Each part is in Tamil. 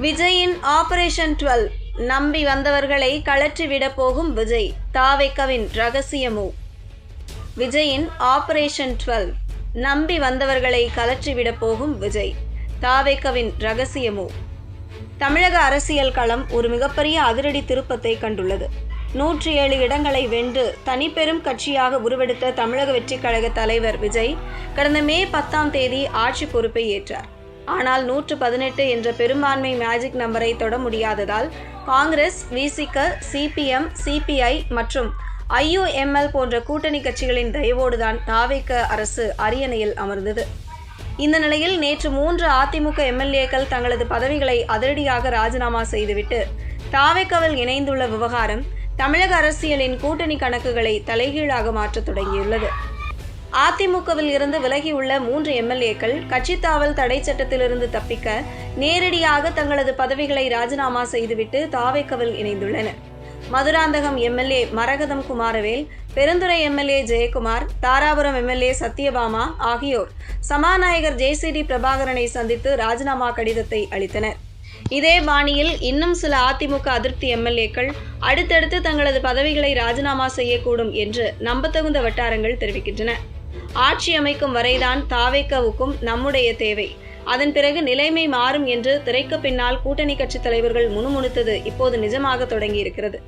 விஜயின் ஆபரேஷன் 12 நம்பி வந்தவர்களை கழற்றிவிடப் போகும் விஜய், தாவேக்காவின் ரகசிய மூவ். விஜயின் ஆபரேஷன் 12 நம்பி வந்தவர்களை கழற்றிவிடப் போகும் விஜய், தாவேக்காவின் ரகசிய மூவ். தமிழக அரசியல் களம் ஒரு மிகப்பெரிய அதிரடி திருப்பத்தை கண்டுள்ளது. 107 இடங்களை வென்று தனிப்பெரும் கட்சியாக உருவெடுத்த தமிழக வெற்றிக் கழக தலைவர் விஜய் கடந்த மே 10ஆம் தேதி ஆட்சி பொறுப்பை ஏற்றார். ஆனால் 118 என்ற பெரும்பான்மை மேஜிக் நம்பரை தொட முடியாததால் காங்கிரஸ், விசிக, சிபிஎம், சிபிஐ மற்றும் IUML போன்ற கூட்டணி கட்சிகளின் தயவோடுதான் தாவேக அரசு அரியணையில் அமர்ந்தது. இந்த நிலையில் நேற்று 3 அதிமுக MLAக்கள் தங்களது பதவிகளை அதிரடியாக ராஜினாமா செய்துவிட்டு தாவேகாவில் இணைந்துள்ள விவகாரம் தமிழக அரசியலின் கூட்டணி கணக்குகளை தலைகீழாக மாற்றத் தொடங்கியுள்ளது. அதிமுகவில் இருந்து விலகியுள்ள 3 MLAக்கள் கட்சித்தாவல் தடை சட்டத்திலிருந்து தப்பிக்க நேரடியாக தங்களது பதவிகளை ராஜினாமா செய்துவிட்டு தாவேகாவில் இணைந்துள்ளனர். மதுராந்தகம் MLA மரகதம் குமாரவேல், பெருந்துறை MLA ஜெயக்குமார், தாராபுரம் MLA சத்யபாமா ஆகியோர் சபாநாயகர் JCD பிரபாகரனை சந்தித்து ராஜினாமா கடிதத்தை அளித்தனர். இதே பாணியில் இன்னும் சில அதிமுக அதிருப்தி MLAக்கள் அடுத்தடுத்து தங்களது பதவிகளை ராஜினாமா செய்யக்கூடும் என்று நம்பத்தகுந்த வட்டாரங்கள் தெரிவிக்கின்றன. ஆட்சி அமைக்கும் வரைதான் தாவேகாவுக்கும் நம்முடைய தேவை, அதன் பிறகு நிலைமை மாறும் என்று திரைக்கு பின்னால் கூட்டணி கட்சி தலைவர்கள் முணுமுணுத்தது இப்போது நிஜமாக தொடங்கியிருக்கிறது.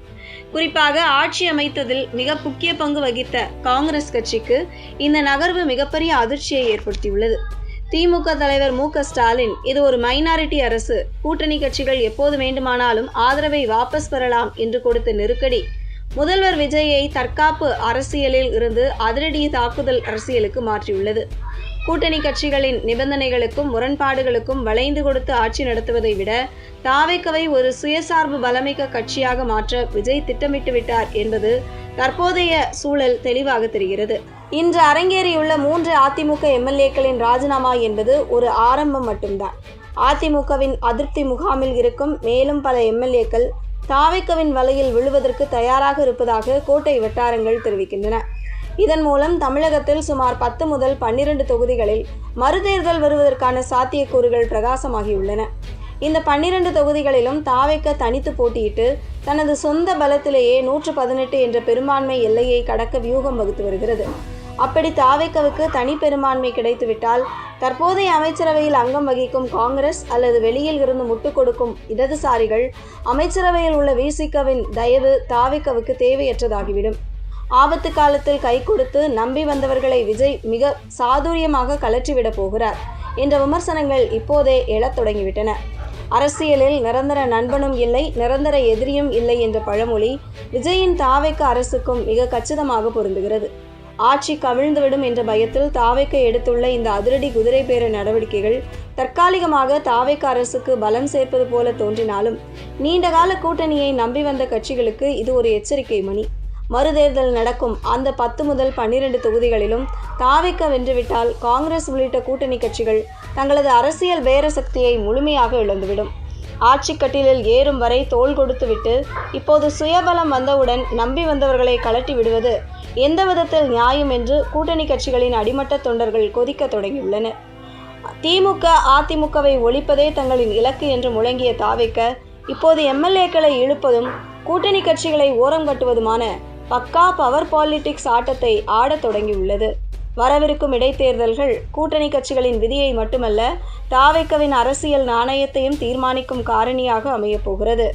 குறிப்பாக ஆட்சி அமைத்ததில் மிக முக்கிய பங்கு வகித்த காங்கிரஸ் கட்சிக்கு இந்த நகர்வு மிகப்பெரிய அதிர்ச்சியை ஏற்படுத்தியுள்ளது. திமுக தலைவர் மு.க. ஸ்டாலின் இது ஒரு மைனாரிட்டி அரசு, கூட்டணி கட்சிகள் எப்போது வேண்டுமானாலும் ஆதரவை வாபஸ் பெறலாம் என்று கொடுத்த நெருக்கடி முதல்வர் விஜயை தற்காப்பு அரசியலில் இருந்து அதிரடி தாக்குதல் அரசியலுக்கு மாற்றியுள்ளது. கூட்டணி கட்சிகளின் நிபந்தனைகளுக்கும் முரண்பாடுகளுக்கும் வளைந்து கொடுத்து ஆட்சி நடத்துவதை விட தாவேகாவை ஒரு சுயசார்பு பலமிக்க கட்சியாக மாற்ற விஜய் திட்டமிட்டு விட்டார் என்பது தற்போதைய சூழல் தெளிவாக தெரிகிறது. இன்று அரங்கேறியுள்ள 3 அதிமுக MLAக்களின் ராஜினாமா என்பது ஒரு ஆரம்பம் மட்டும்தான். அதிமுகவின் அதிருப்தி முகாமில் இருக்கும் மேலும் பல MLAக்கள் தாவேகாவின் வலையில் விழுவதற்கு தயாராக இருப்பதாக கோட்டை வட்டாரங்கள் தெரிவிக்கின்றன. இதன் மூலம் தமிழகத்தில் சுமார் 10 முதல் 12 தொகுதிகளில் மறுதேர்தல் வருவதற்கான சாத்தியக்கூறுகள் பிரகாசமாகியுள்ளன. இந்த 12 தொகுதிகளிலும் தாவேகா தனித்து போட்டியிட்டு தனது சொந்த பலத்திலேயே 118 என்ற பெரும்பான்மை எல்லையை கடக்க வியூகம் வகுத்து வருகிறது. அப்படி தாவேகாவுக்கு தனி பெரும்பான்மை கிடைத்துவிட்டால் தற்போதைய அமைச்சரவையில் அங்கம் வகிக்கும் காங்கிரஸ் அல்லது வெளியில் இருந்து முட்டுக் கொடுக்கும் இடதுசாரிகள் அமைச்சரவையில் உள்ள விசிகவின் தயவு தாவேகாவுக்கு தேவையற்றதாகிவிடும். ஆபத்து காலத்தில் கை கொடுத்து நம்பி வந்தவர்களை விஜய் மிக சாதுரியமாக கழற்றிவிடப் போகிறார் என்ற விமர்சனங்கள் இப்போதே எழத் தொடங்கிவிட்டன. அரசியலில் நிரந்தர நண்பனும் இல்லை, நிரந்தர எதிரியும் இல்லை என்ற பழமொழி விஜயின் தாவேகா அரசுக்கும் மிக கச்சிதமாக பொருந்துகிறது. ஆட்சி கவிழ்ந்துவிடும் என்ற பயத்தில் தாவேகா எடுத்துள்ள இந்த அதிரடி குதிரை பேர நடவடிக்கைகள் தற்காலிகமாக தாவேகா அரசுக்கு பலம் சேர்ப்பது போல தோன்றினாலும் நீண்டகால கூட்டணியை நம்பி வந்த கட்சிகளுக்கு இது ஒரு எச்சரிக்கை மணி. மறுதேர்தல் நடக்கும் அந்த 10 முதல் 12 தொகுதிகளிலும் தாவேகா வென்றுவிட்டால் காங்கிரஸ் உள்ளிட்ட கூட்டணி கட்சிகள் தங்களது அரசியல் பேர சக்தியை முழுமையாக இழந்துவிடும். ஆட்சி கட்டிலில் ஏறும் வரை தோள் கொடுத்துவிட்டு இப்போது சுயபலம் வந்தவுடன் நம்பி வந்தவர்களை கழட்டி விடுவது எந்த விதத்தில் நியாயம் என்று கூட்டணி கட்சிகளின் அடிமட்ட தொண்டர்கள் கொதிக்க தொடங்கியுள்ளனர். திமுக அதிமுகவை ஒழிப்பதே தங்களின் இலக்கு என்று முழங்கிய தாவேகா இப்போது MLAக்களை இழுப்பதும் கூட்டணி கட்சிகளை ஓரம் கட்டுவதுமான பக்கா பவர் பாலிடிக்ஸ் ஆட்டத்தை ஆடத் தொடங்கியுள்ளது. வரவிருக்கும் இடைத்தேர்தல்கள் கூட்டணி கட்சிகளின் விதியை மட்டுமல்ல தாவேகாவின் அரசியல் நாணயத்தையும் தீர்மானிக்கும் காரணியாக அமையப் போகிறது.